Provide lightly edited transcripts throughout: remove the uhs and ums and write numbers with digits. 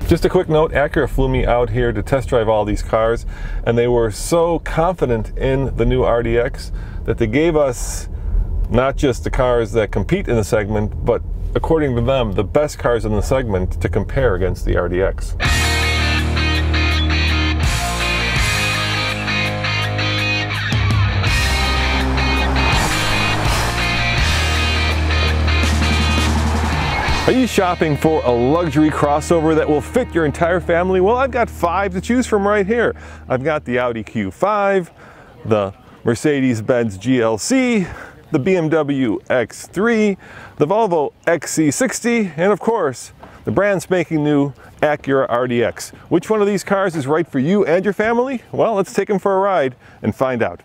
Just a quick note, Acura flew me out here to test drive all these cars, and they were so confident in the new Rdx that they gave us not just the cars that compete in the segment, but according to them, the best cars in the segment to compare against the Rdx. Are you shopping for a luxury crossover that will fit your entire family? Well, I've got 5 to choose from right here. I've got the Audi Q5, the Mercedes-Benz GLC, the Bmw X3, the Volvo XC60, and of course, the brand spanking new Acura Rdx. Which one of these cars is right for you and your family? Well, let's take them for a ride and find out.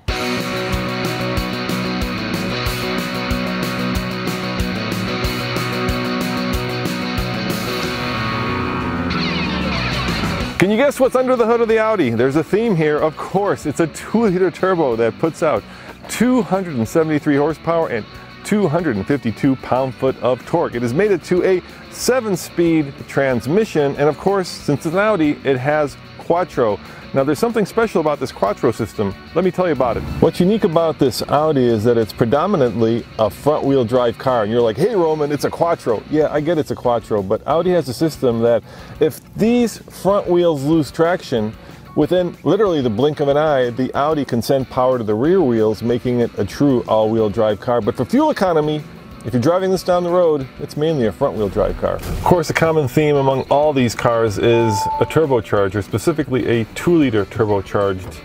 Can you guess what's under the hood of the Audi? There's a theme here. Of course, it's a 2-liter turbo that puts out 273 horsepower and 252 pound-foot of torque. It is mated to a 7-speed transmission, and of course, since it's an Audi, it has Quattro. Now there's something special about this Quattro system. Let me tell you about it. What's unique about this Audi is that it's predominantly a front-wheel drive car, and you're like, hey Roman, it's a Quattro. Yeah, I get it's a Quattro, but Audi has a system that if these front wheels lose traction, within literally the blink of an eye, the Audi can send power to the rear wheels, making it a true all-wheel drive car. But for fuel economy, if you're driving this down the road, it's mainly a front-wheel drive car. Of course, a common theme among all these cars is a turbocharger, specifically a 2-liter turbocharged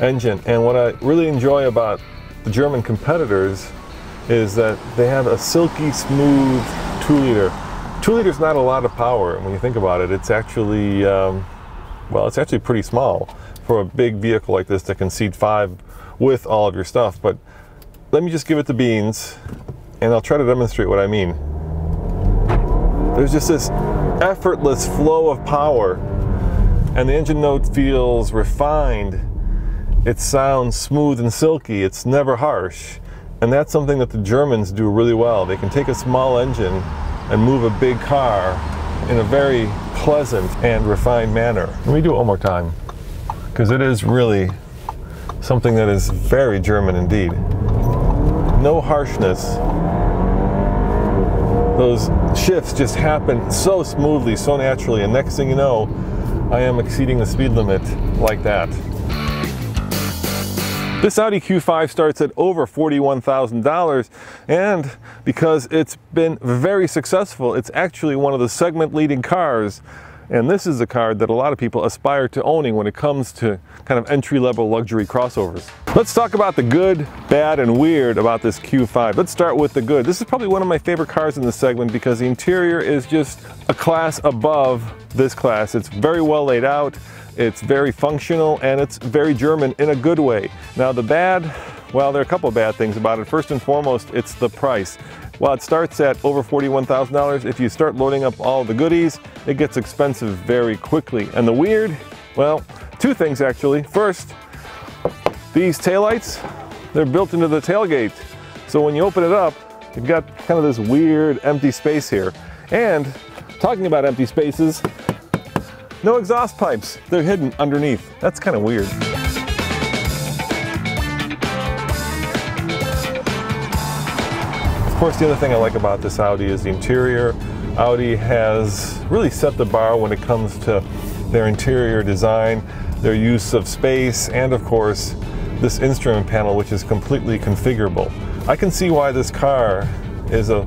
engine. And what I really enjoy about the German competitors is that they have a silky smooth 2-liter. 2-liter is not a lot of power when you think about it. It's actually, well, it's actually pretty small for a big vehicle like this that can seat 5 with all of your stuff. But let me just give it the beans, and I'll try to demonstrate what I mean. There's just this effortless flow of power, and the engine note feels refined. It sounds smooth and silky. It's never harsh. And that's something that the Germans do really well. They can take a small engine and move a big car in a very pleasant and refined manner. Let me do it one more time, because it is really something that is very German indeed. No harshness. Those shifts just happen so smoothly, so naturally, and next thing you know, I am exceeding the speed limit like that. This Audi Q5 starts at over $41,000, and because it's been very successful, it's actually one of the segment-leading cars. And this is a car that a lot of people aspire to owning when it comes to kind of entry-level luxury crossovers. Let's talk about the good, bad, and weird about this Q5. Let's start with the good. This is probably one of my favorite cars in this segment because the interior is just a class above this class. It's very well laid out, it's very functional, and it's very German in a good way. Now the bad, well, there are a couple of bad things about it. First and foremost, it's the price. While it starts at over $41,000, if you start loading up all the goodies, it gets expensive very quickly. And the weird, well, 2 things actually. First, these taillights, they're built into the tailgate. So when you open it up, you've got kind of this weird empty space here. And talking about empty spaces, no exhaust pipes. They're hidden underneath. That's kind of weird. Of course, the other thing I like about this Audi is the interior. Audi has really set the bar when it comes to their interior design, their use of space, and of course, this instrument panel, which is completely configurable. I can see why this car is a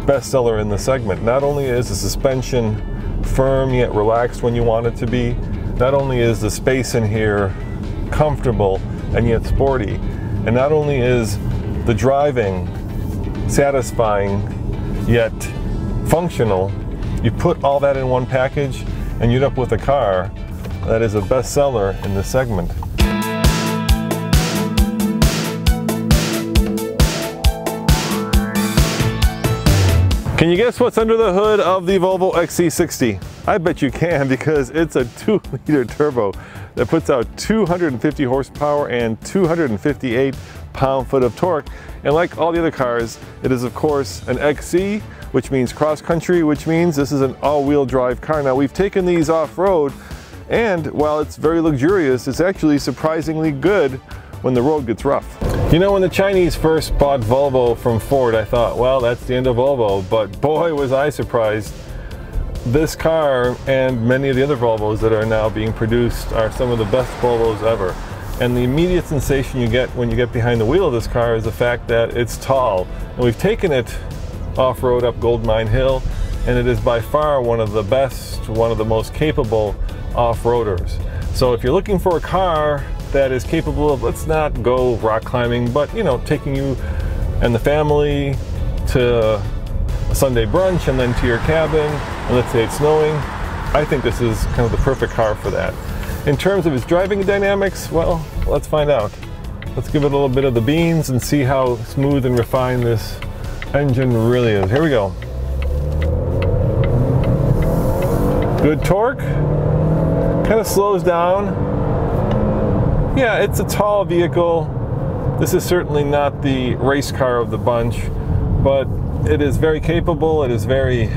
bestseller in the segment. Not only is the suspension firm yet relaxed when you want it to be, not only is the space in here comfortable and yet sporty, and not only is the driving satisfying yet functional, you put all that in one package and you end up with a car that is a bestseller in this segment. Can you guess what's under the hood of the Volvo XC60? I bet you can, because it's a 2-liter turbo that puts out 250 horsepower and 258 pound-foot of torque. And like all the other cars, it is of course an XC, which means cross-country, which means this is an all-wheel drive car. Now we've taken these off-road, and while it's very luxurious, it's actually surprisingly good when the road gets rough. You know, when the Chinese first bought Volvo from Ford, I thought, well, that's the end of Volvo, but boy was I surprised. This car and many of the other Volvos that are now being produced are some of the best Volvos ever. And the immediate sensation you get when you get behind the wheel of this car is the fact that it's tall. And we've taken it off-road up Goldmine Hill, and it is by far one of the best, one of the most capable off-roaders. So if you're looking for a car that is capable of, let's not go rock climbing, but you know, taking you and the family to a Sunday brunch and then to your cabin, and let's say it's snowing, I think this is kind of the perfect car for that. In terms of its driving dynamics, well, let's find out. Let's give it a little bit of the beans and see how smooth and refined this engine really is. Here we go. Good torque, kind of slows down. Yeah, it's a tall vehicle. This is certainly not the race car of the bunch, but it is very capable, it is very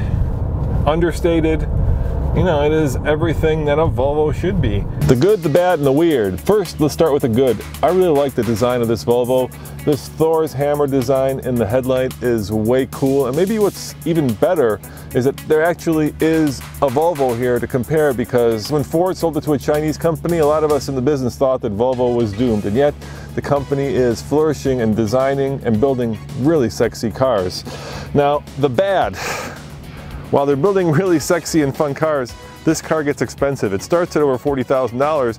understated. You know, it is everything that a Volvo should be. The good, the bad, and the weird. First, let's start with the good. I really like the design of this Volvo. This Thor's hammer design in the headlight is way cool. And maybe what's even better is that there actually is a Volvo here to compare, because when Ford sold it to a Chinese company, a lot of us in the business thought that Volvo was doomed. And yet, the company is flourishing and designing and building really sexy cars. Now, the bad. While they're building really sexy and fun cars, this car gets expensive. It starts at over $40,000,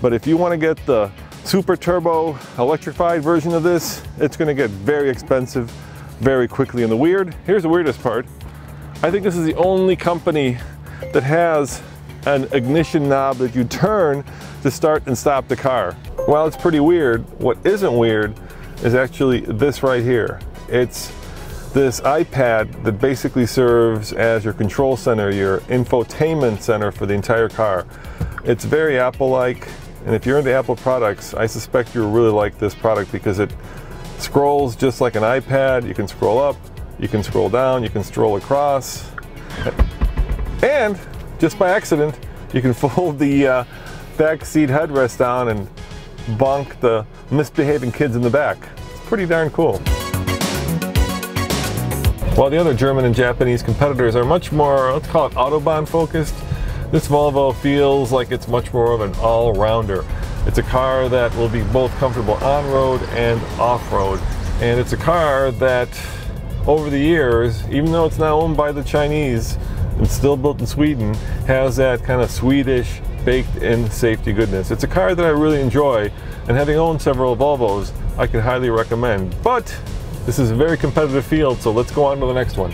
but if you want to get the super turbo electrified version of this, it's going to get very expensive very quickly. And the weird, here's the weirdest part. I think this is the only company that has an ignition knob that you turn to start and stop the car. While it's pretty weird, what isn't weird is actually this right here. It's this iPad that basically serves as your control center, your infotainment center for the entire car. It's very Apple-like, and if you're into Apple products, I suspect you'll really like this product because it scrolls just like an iPad. You can scroll up, you can scroll down, you can scroll across, and just by accident, you can fold the back seat headrest down and bonk the misbehaving kids in the back. It's pretty darn cool. While the other German and Japanese competitors are much more, let's call it Autobahn focused, this Volvo feels like it's much more of an all-rounder. It's a car that will be both comfortable on-road and off-road. And it's a car that, over the years, even though it's now owned by the Chinese and still built in Sweden, has that kind of Swedish baked-in safety goodness. It's a car that I really enjoy, and having owned several Volvos, I can highly recommend. But this is a very competitive field, so let's go on to the next one.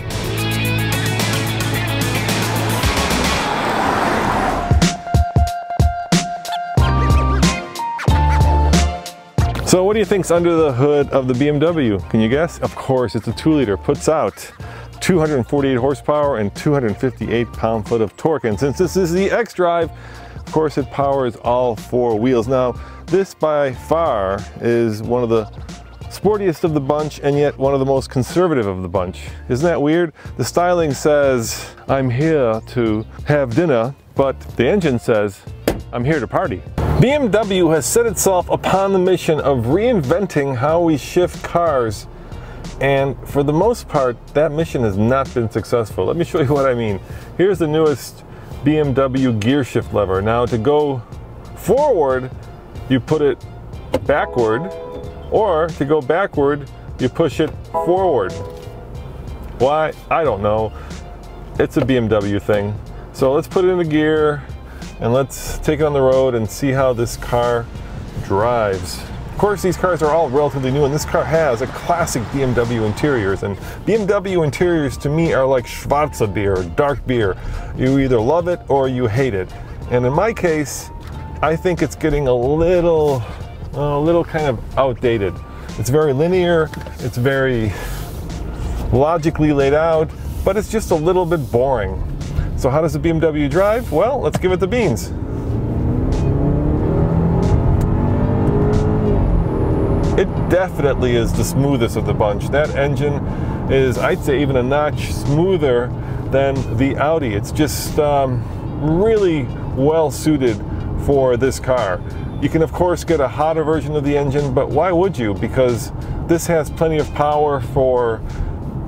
So what do you think's under the hood of the BMW? Can you guess? Of course, it's a 2-liter, puts out 248 horsepower and 258 pound-foot of torque. And since this is the X-Drive, of course it powers all 4 wheels. Now, this by far is one of the sportiest of the bunch, and yet one of the most conservative of the bunch. Isn't that weird? The styling says, I'm here to have dinner, but the engine says, I'm here to party. BMW has set itself upon the mission of reinventing how we shift cars, and for the most part, that mission has not been successful. Let me show you what I mean. Here's the newest BMW gear shift lever. Now, to go forward, you put it backward, or to go backward, you push it forward. Why? I don't know. It's a BMW thing. So let's put it in the gear and let's take it on the road and see how this car drives. Of course, these cars are all relatively new, and this car has a classic BMW interiors. And BMW interiors to me are like Schwarze beer, dark beer. You either love it or you hate it. And in my case, I think it's getting a little kind of outdated. It's very linear, it's very logically laid out, but it's just a little bit boring. So how does the BMW drive? Well, let's give it the beans. It definitely is the smoothest of the bunch. That engine is, I'd say, even a notch smoother than the Audi. It's just really well suited for this car. You can of course get a hotter version of the engine, but why would you? Because this has plenty of power for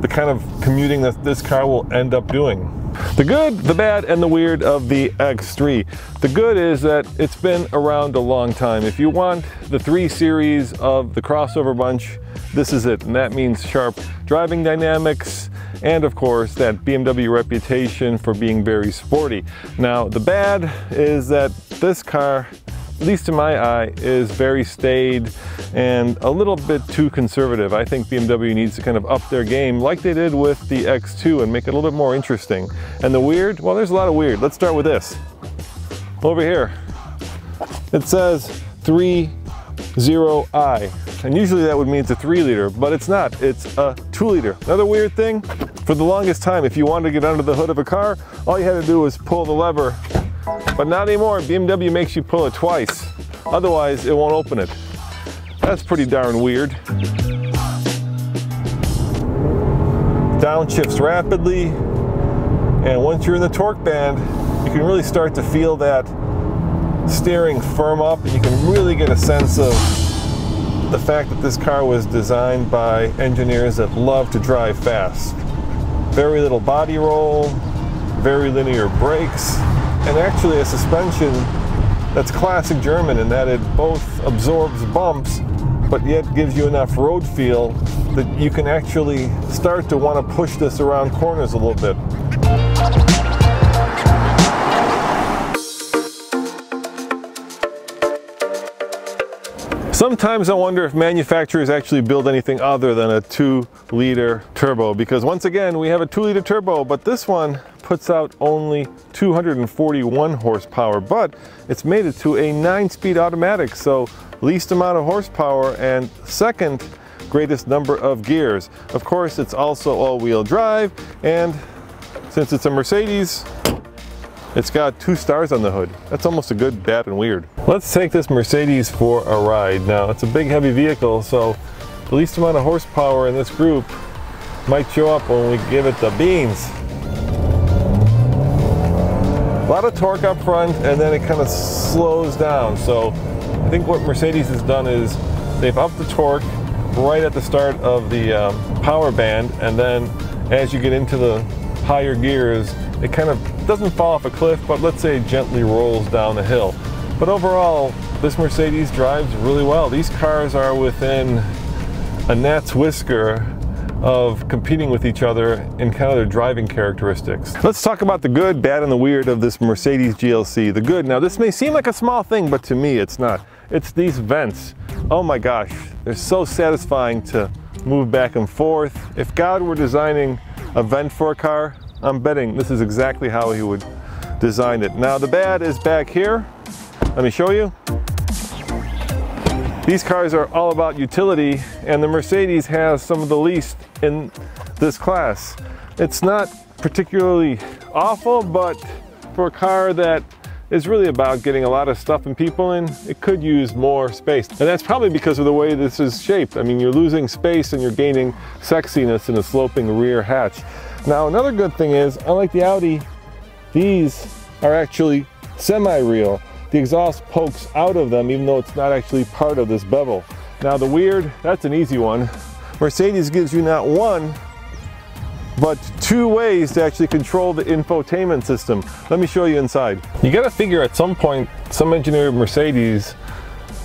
the kind of commuting that this car will end up doing. The good, the bad, and the weird of the X3. The good is that it's been around a long time. If you want the 3 Series of the crossover bunch, this is it. And that means sharp driving dynamics and of course that BMW reputation for being very sporty. Now the bad is that this car, at least in my eye, is very staid and a little bit too conservative. I think BMW needs to kind of up their game like they did with the X2 and make it a little bit more interesting. And the weird, well, there's a lot of weird. Let's start with this. Over here, it says 30i, and usually that would mean it's a 3-liter, but it's not. It's a 2-liter. Another weird thing, for the longest time, if you wanted to get under the hood of a car, all you had to do was pull the lever. But not anymore. BMW makes you pull it twice. Otherwise, it won't open it. That's pretty darn weird. Downshifts rapidly, and once you're in the torque band, you can really start to feel that steering firm up, and you can really get a sense of the fact that this car was designed by engineers that love to drive fast. Very little body roll, very linear brakes, and actually a suspension that's classic German in that it both absorbs bumps but yet gives you enough road feel that you can actually start to want to push this around corners a little bit. Sometimes I wonder if manufacturers actually build anything other than a 2-liter turbo, because once again we have a 2-liter turbo, but this one puts out only 241 horsepower, but it's made it to a 9-speed automatic, so least amount of horsepower and second greatest number of gears. Of course, it's also all-wheel drive, and since it's a Mercedes, it's got 2 stars on the hood. That's almost a good, bad, and weird. Let's take this Mercedes for a ride. Now, it's a big, heavy vehicle, so the least amount of horsepower in this group might show up when we give it the beans. A lot of torque up front, and then it kind of slows down. So I think what Mercedes has done is they've upped the torque right at the start of the power band, and then as you get into the higher gears, it kind of doesn't fall off a cliff, but let's say it gently rolls down a hill. But overall, this Mercedes drives really well. These cars are within a gnat's whisker of competing with each other in kind of their driving characteristics. Let's talk about the good, bad, and the weird of this Mercedes GLC. The good, now this may seem like a small thing, but to me it's not. It's these vents. Oh my gosh, they're so satisfying to move back and forth. If God were designing a vent for a car, I'm betting this is exactly how he would design it. Now the bad is back here. Let me show you. These cars are all about utility, and the Mercedes has some of the least in this class. It's not particularly awful, but for a car that is really about getting a lot of stuff and people in, it could use more space. And that's probably because of the way this is shaped. I mean, you're losing space and you're gaining sexiness in a sloping rear hatch. Now, another good thing is, unlike the Audi, these are actually semi-real. The exhaust pokes out of them even though it's not actually part of this bevel. Now the weird, that's an easy one. Mercedes gives you not one, but 2 ways to actually control the infotainment system. Let me show you inside. You gotta figure at some point, some engineer at Mercedes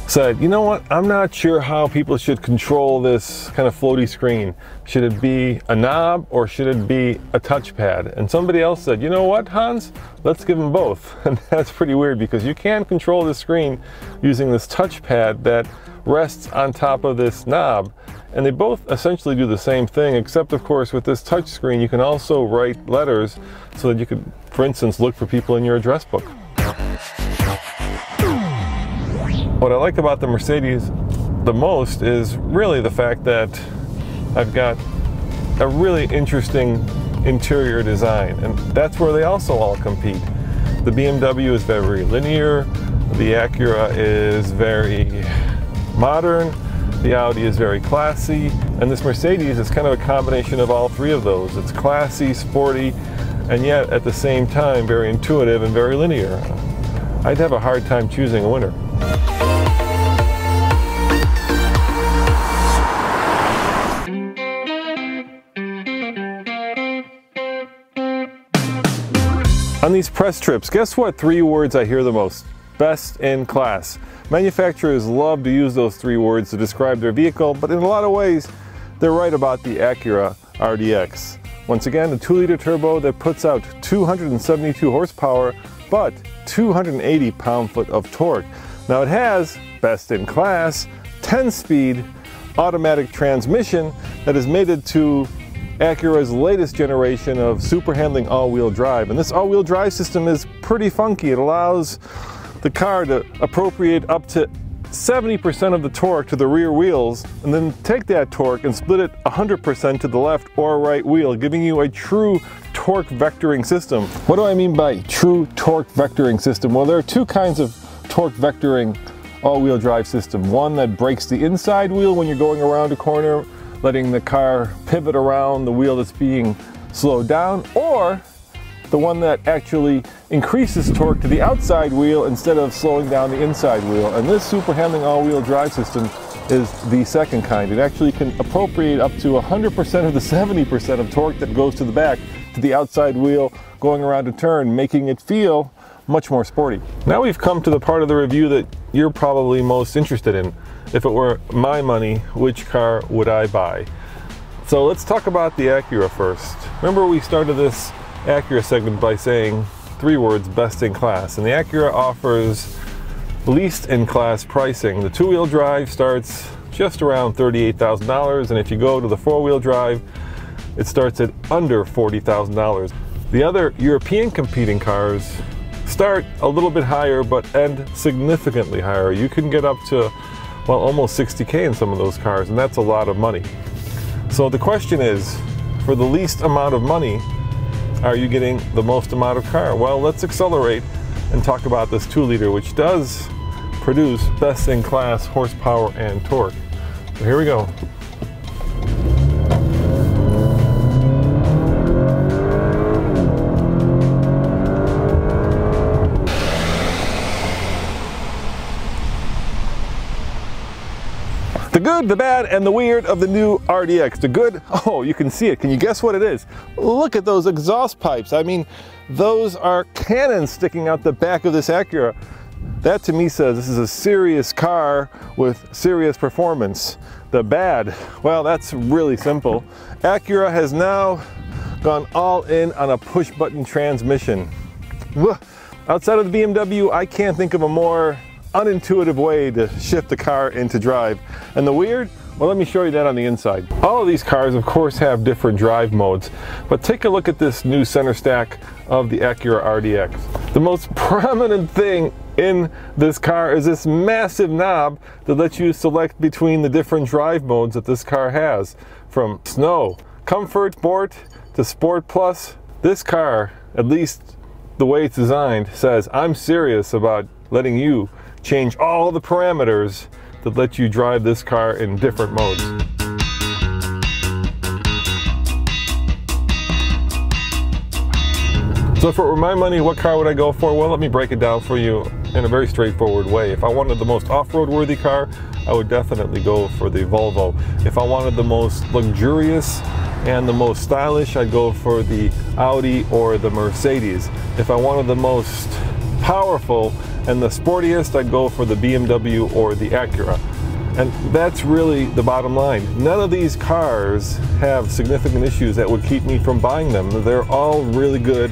said, you know what, I'm not sure how people should control this kind of floaty screen. Should it be a knob or should it be a touchpad? And somebody else said, you know what, Hans, let's give them both. And that's pretty weird because you can control the screen using this touchpad that rests on top of this knob. And they both essentially do the same thing, except of course with this touch screen you can also write letters so that you could, for instance, look for people in your address book. What I like about the Mercedes the most is really the fact that I've got a really interesting interior design, and that's where they also all compete. The BMW is very linear, the Acura is very modern, The Audi is very classy, and this Mercedes is kind of a combination of all three of those. It's classy, sporty, and yet at the same time very intuitive and very linear. I'd have a hard time choosing a winner. On these press trips, guess what three words I hear the most? Best in class. Manufacturers love to use those three words to describe their vehicle, but in a lot of ways, they're right about the Acura Rdx. Once again, a 2-liter turbo that puts out 272 horsepower, but 280 pound-foot of torque. Now it has, best in class, 10-speed automatic transmission that is mated to Acura's latest generation of super handling all-wheel drive. And this all-wheel drive system is pretty funky. It allows the car to appropriate up to 70% of the torque to the rear wheels and then take that torque and split it 100% to the left or right wheel, giving you a true torque vectoring system. What do I mean by true torque vectoring system? Well, there are two kinds of torque vectoring all-wheel drive system. One that breaks the inside wheel when you're going around a corner, letting the car pivot around the wheel that's being slowed down, or the one that actually increases torque to the outside wheel instead of slowing down the inside wheel. And this super handling all-wheel drive system is the second kind. It actually can appropriate up to 100% of the 70% of torque that goes to the back to the outside wheel going around a turn, making it feel much more sporty. Now we've come to the part of the review that you're probably most interested in. If it were my money, which car would I buy? So let's talk about the Acura first. Remember, we started this Acura segment by saying three words, best in class. And the Acura offers least in class pricing. The two-wheel drive starts just around $38,000, and if you go to the four-wheel drive, it starts at under $40,000. The other European competing cars start a little bit higher, but end significantly higher. You can get up to, well, almost 60K in some of those cars, and that's a lot of money. So the question is, for the least amount of money, are you getting the most amount of car? Well, let's accelerate and talk about this 2-liter, which does produce best in class horsepower and torque. So here we go. The good, the bad, and the weird of the new Rdx. The good, oh, you can see it. Can you guess what it is? Look at those exhaust pipes. I mean, those are cannons sticking out the back of this Acura. That to me says this is a serious car with serious performance. The bad, well, that's really simple. Acura has now gone all in on a push-button transmission. Outside of the BMW, I can't think of a more unintuitive way to shift the car into drive. And the weird? Well, let me show you that on the inside. All of these cars, of course, have different drive modes, but take a look at this new center stack of the Acura Rdx. The most prominent thing in this car is this massive knob that lets you select between the different drive modes that this car has, from snow, comfort, sport, to sport plus. This car, at least the way it's designed, says I'm serious about letting you change all the parameters that let you drive this car in different modes. So if it were my money, what car would I go for? Well, let me break it down for you in a very straightforward way. If I wanted the most off-road worthy car, I would definitely go for the Volvo. If I wanted the most luxurious and the most stylish, I'd go for the Audi or the Mercedes. If I wanted the most powerful and the sportiest, I'd go for the BMW or the Acura. And that's really the bottom line. None of these cars have significant issues that would keep me from buying them. They're all really good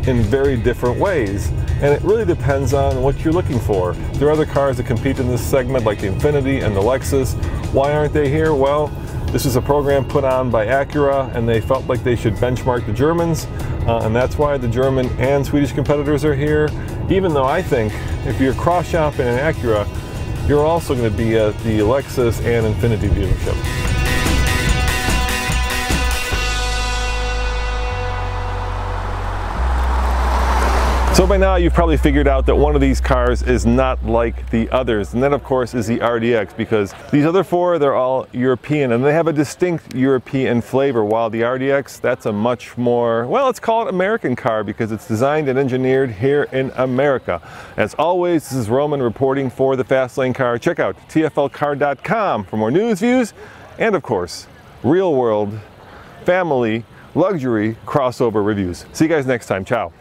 in very different ways. And it really depends on what you're looking for. There are other cars that compete in this segment, like the Infiniti and the Lexus. Why aren't they here? Well, this is a program put on by Acura, and they felt like they should benchmark the Germans, and that's why the German and Swedish competitors are here. Even though I think if you're cross-shopping an Acura, you're also going to be at the Lexus and Infiniti dealership. So by now you've probably figured out that one of these cars is not like the others, and that of course is the Rdx, because these other four, they're all European and they have a distinct European flavor, while the Rdx, that's a much more, well, let's call it American car because it's designed and engineered here in America. As always, this is Roman reporting for the Fast Lane Car. Check out tflcar.com for more news, views, and of course, real world, family, luxury crossover reviews. See you guys next time. Ciao.